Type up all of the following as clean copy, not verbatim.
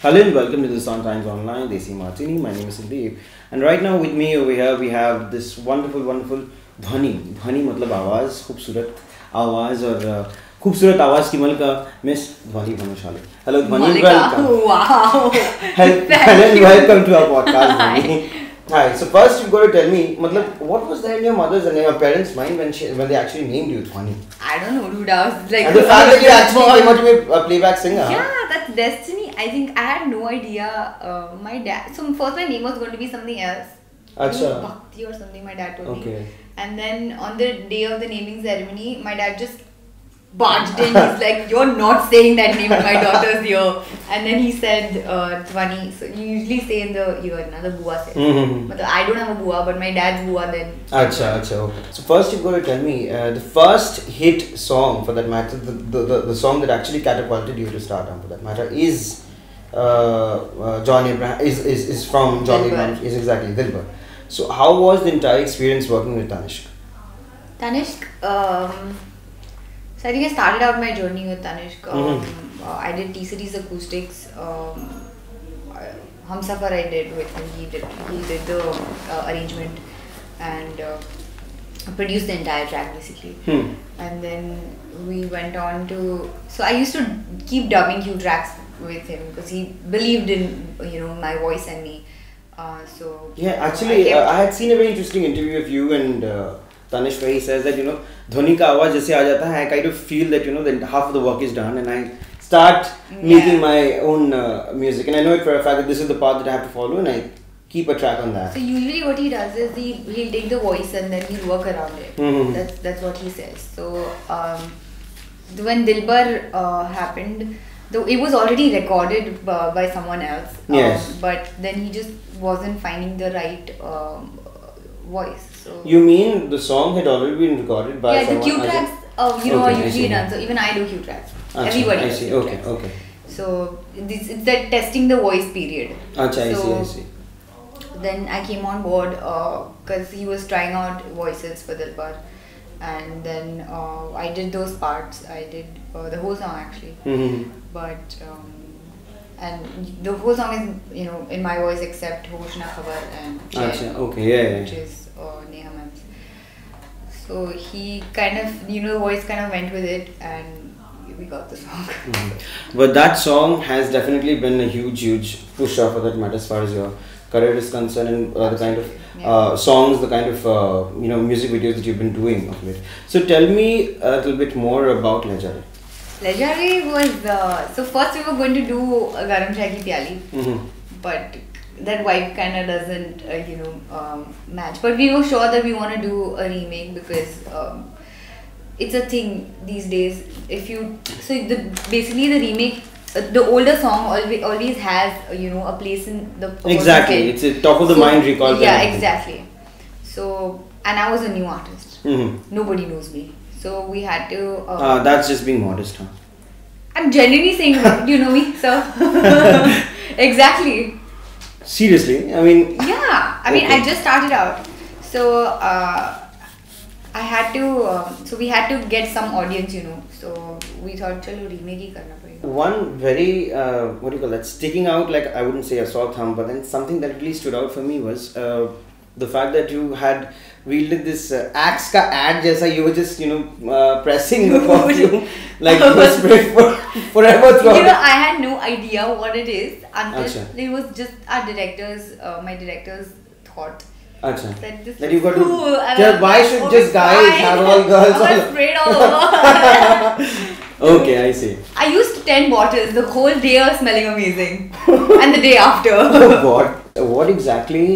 Hello and welcome to the Sun Times Online, Desimartini. My name is Sandeep. And right now with me over here we have this wonderful Dhvani. Dhvani मतलब आवाज़, खूबसूरत आवाज़ और खूबसूरत आवाज़ की मलका Miss Dhvani Bhanushali. Hello Dhvani, welcome. Wow. Hello and welcome to our podcast, Dhvani. Hi. So first you've got to tell me, मतलब what was there in your mother's and your parents' mind when they actually named you Dhvani? I don't know, dude. I was like, And the fact that you actually came out to be a playback singer. Yeah, that's destiny. I think I had no idea. My dad. So first my name was going to be something else. Acha. Bhakti or something. My dad told Okay. me. And then on the day of the naming ceremony, my dad just barged in. He's like, "You're not saying that name in my daughter's ear." And then he said, "Dhvani." So you usually say in the ear, na the bua says. But I don't have a bua, but my dad's bua then. Acha. Okay. So first you've got to tell me the first hit song for that matter, the song that actually catapulted you to stardom for that matter is John Abraham is from Jonny Lang, is exactly Dilbar. So how was the entire experience working with Tanishq? Tanishq, so I think I started out my journey with Tanishq. I did T-Series Acoustics. Humsafar I did with him. He did the arrangement and produced the entire track basically. And then we went on to. So I used to keep dubbing Q tracks with him because he believed in my voice and me. So yeah, actually I had seen a very interesting interview of you and Tanishq where he says that Dhvani ka आवाज जैसे आ जाता है, I kind of feel that that half of the work is done and I start making my own music, and I know it for a fact that this is the path that I have to follow and I keep a track on that. So usually what he does is he'll take the voice and then he'll work around it. That's what he says. So when Dilbar happened, though it was already recorded by someone else. Yes. But then he just wasn't finding the right voice. So You mean the song had already been recorded by yeah, the someone? Q tracks are usually done. So even I do Q tracks. Achha, Everybody I does see. Q Okay, tracks. okay. So it's that testing the voice period. Achha, So I see. then I came on board because he was trying out voices for Dilbar, and then I did those parts. I did the whole song actually, but and the whole song is in my voice except Hosh Na Khabar and Achha, okay, yeah. which is Neha Ma'am's. So he kind of the voice kind of went with it and we got the song. But that song has definitely been a huge pusher for that matter as far as your career is concerned, and the kind of songs, the kind of music videos that you've been doing of it. So tell me a little bit more about Le Jare. Le Jare was so first we were going to do Garam Chai Ki Pyali, but that vibe kind of doesn't match. But we were sure that we want to do a remake because it's a thing these days. Basically the remake. The older song always has a place in the Exactly, it's a top of the mind recall. Yeah, exactly. So and I was a new artist. Nobody knows me, so we had to. That's just being modest, huh? I'm genuinely saying, do you know me, sir? Exactly. Seriously, I mean. Yeah, I mean, Okay. I just started out, so I had to. So we had to get some audience, So we thought, chalo remake hi karna padega. One very, what do you call that, sticking out, like I wouldn't say a sore thumb, but then something that really stood out for me was the fact that you had wielded this axe ka ad jaisa, you were just, pressing the perfume like the spray forever throughout. I had no idea what it is until Achha. it was just our directors, my directors thought. Achha. That That you've got to. cool. And Just, I'm why like, should oh, just guys fine. have all girls? I was sprayed all over. Okay, I see. I used 10 bottles. The whole day I was smelling amazing. And the day after. Oh God. What exactly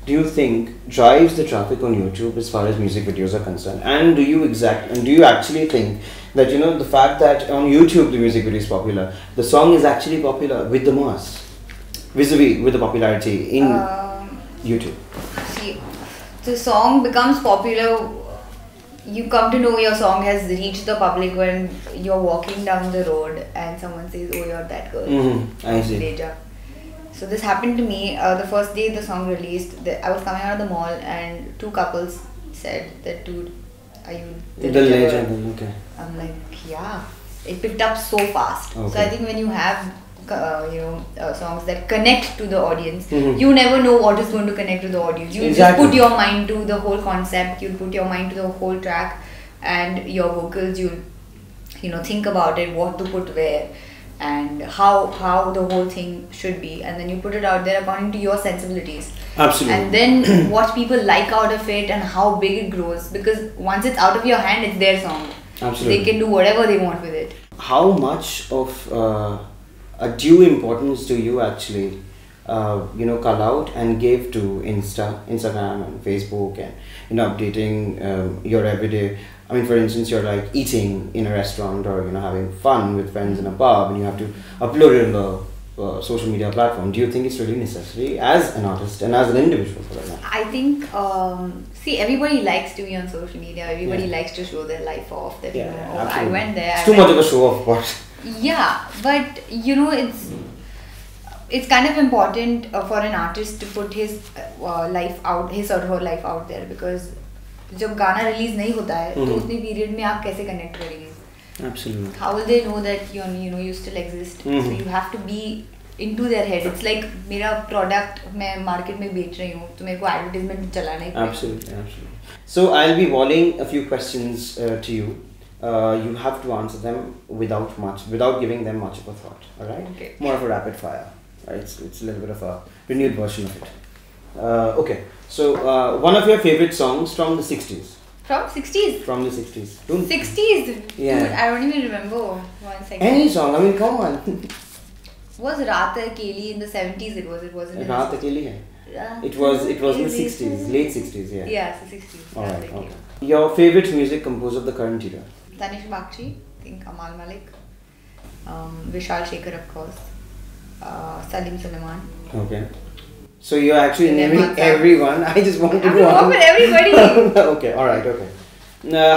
do you think drives the traffic on YouTube as far as music videos are concerned? And do you actually think that the fact that on YouTube the music video is popular, the song is actually popular with the mass, vis-a-vis with the popularity in YouTube? See, the song becomes popular. You come to know your song has reached the public when you're walking down the road and someone says, "Oh, you're that girl." I see. Later. So this happened to me the first day the song released. I was coming out of the mall and two couples said that, "Dude, are you the legend?" Okay. I'm like, yeah. It picked up so fast. Okay. So I think when you have songs that connect to the audience. You never know what is going to connect to the audience. You just put your mind to the whole concept. You put your mind to the whole track, and your vocals. You think about it, what to put where, and how the whole thing should be, and then you put it out there according to your sensibilities. Absolutely. And then what people like out of it and how big it grows, because once it's out of your hand, it's their song. Absolutely. They can do whatever they want with it. How much of a due importance do you actually cull out and give to Instagram and Facebook, and updating your everyday? I mean, for instance, you're like eating in a restaurant or having fun with friends in a pub, and you have to upload it on the social media platform. Do you think it's really necessary as an artist and as an individual for that? I think everybody likes to be on social media. Everybody likes to show their life off. That I went there. It's too much of a show off, but yeah, but it's kind of important for an artist to put his life out, his or her life out there, because जब गाना release नहीं होता है तो उतने period में आप कैसे कनेक्ट करेंगे? Absolutely. How will they know that you still exist? So you have to be into their head. It's like मेरा प्रोडक्ट मैं मार्केट में बेच रही हूँ तो मेरे को एडवर्टाइजमेंट चलाना ही पड़ेगा. Absolutely. So I'll be volleying a few questions to you. You have to answer them without giving them much of a thought. All right? Okay. More of a rapid fire. Right? It's a little bit of a renewed version of it. Okay. So one of your favorite songs from the 60s. From 60s? From the 60s. 60s? Yeah. Dude, I don't even remember. 1 second. Any song. I mean, come on. Was Raat Akeli in the 70s? It wasn't in Raat Akeli hai. It was in the 60s, late 60s, yeah. Yeah, it's the 60s. Alright, okay. Your favorite music composer of the current era? Tanish Bakshi, I think Amal Malik, Vishal Shekhar, of course, Salim Suleiman. Okay. So you're actually naming everyone. I just wanted to know with everybody. Okay, alright, okay.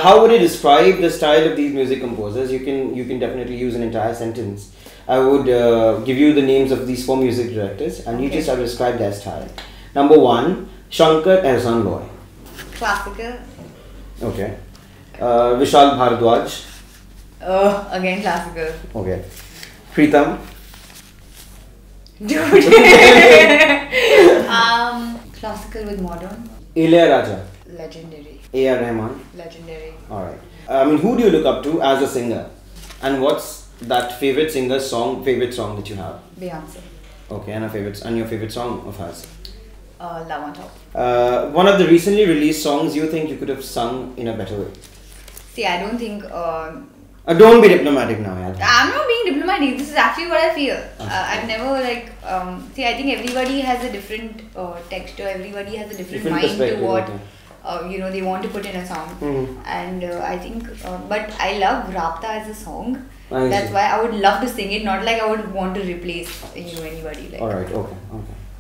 How would you describe the style of these music composers? You can definitely use an entire sentence. I would give you the names of these 4 music directors, and you just have to describe their style. Number 1, Shankar Ehsan Loy. Classical. Okay. Vishal Bhardwaj. Again classical. Okay. Pritam. Dude. Classical with modern. Ilayaraja. Legendary. A.R. Rahman. Legendary. Alright. I mean, who do you look up to as a singer? And what's that favorite song that you have? Beyonce. Okay, and your favorite song of hers? Love on Top. One of the recently released songs you think you could have sung in a better way? See, I don't think... don't be diplomatic now, yaar. I'm not being diplomatic. This is actually what I feel. I've never I think everybody has a different texture. Everybody has a different mind to what they want to put in a song. And I think, but I love Rapta as a song. That's why I would love to sing it. Not like I would want to replace anybody. All right. Okay.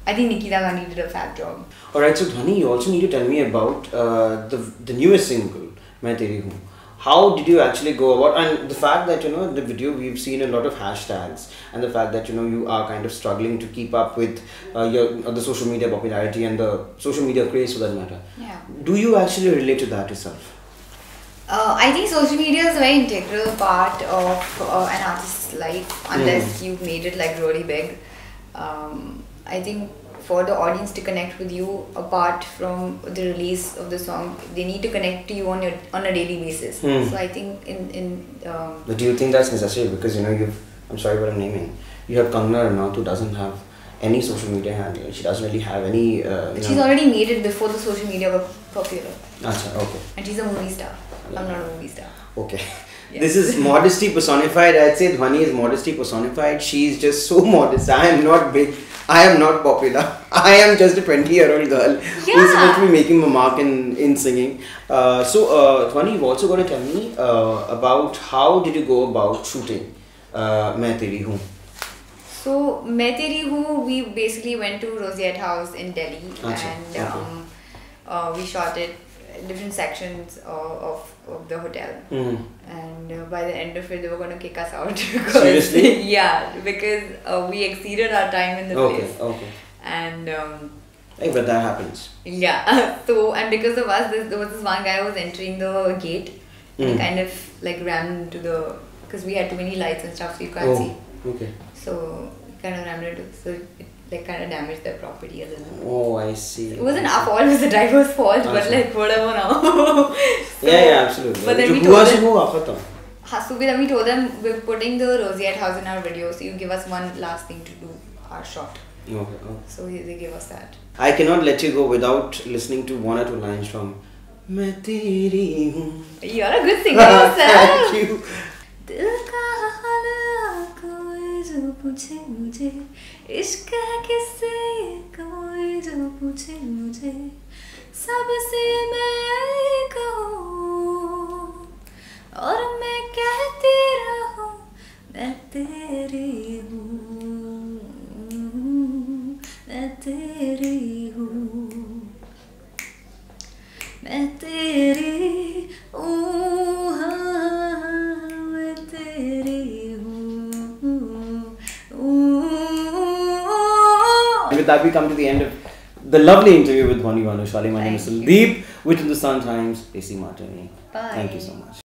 I think Nikita Gandhi did a fab job. All right. So Dhvani, you also need to tell me about the newest single, Mai Teri Hoon. How did you actually go about, and the fact that the video, we've seen a lot of hashtags, and the fact that you are kind of struggling to keep up with the social media popularity and the social media craze for that matter. Yeah. Do you actually relate to that yourself? I think social media is a very integral part of an artist's life, unless you've made it like really big. I think for the audience to connect with you, apart from the release of the song, they need to connect to you on a daily basis. So I think But do you think that's necessary? Because I'm sorry what I'm naming. You have Kangna Ranaut, who doesn't have any social media handle. She doesn't really have any. She's already made it before the social media were popular. Achha, okay. And she's a movie star. I'm not a movie star. Okay. Yes. This is modesty personified. I'd say Dhvani is modesty personified. She's just so modest. I am not big. I am not popular. I am just a 20-year-old girl who's supposed to be making a mark in singing. So, Dhvani, you've also got to tell me about how did you go about shooting Mai Teri Hoon? So, Mai Teri Hoon, we basically went to Rosette House in Delhi, and we shot it in different sections of the hotel. And by the end of it, they were going to kick us out. Seriously? Yeah, because we exceeded our time in the place. Okay. And but that happens. Yeah. So, and because of us, there was this one guy who was entering the gate, and he kind of like ran into because we had too many lights and stuff, so you can't see. Okay. So kind of rammed into, so it like kind of damaged their property a little. Oh, I see. It wasn't our fault, it was the driver's fault, but like whatever now. So, yeah, absolutely. But then we told them, so then we told them we're putting the Rosette house in our video, so you give us one last thing to do our shot. Okay. So they gave us that. I cannot let you go without listening to one or two lines from Mai Teri Hoon. You're a good singer yourself. Thank you. दिल का हाल कोई जो पूछे मुझे, इश्क है किससे कोई जो पूछे मुझे, सबसे मैं कहूँ और मैं कहती रहूँ, मैं तेरी हूँ, मैं तेरी हूँ, मैं तेरी हूँ, मैं तेरी हूँ. With that, we come to the end of the lovely interview with Dhvani Bhanushali. My name is Thank Sandeep with The Sun Times, Desimartini. Bye. Thank you so much.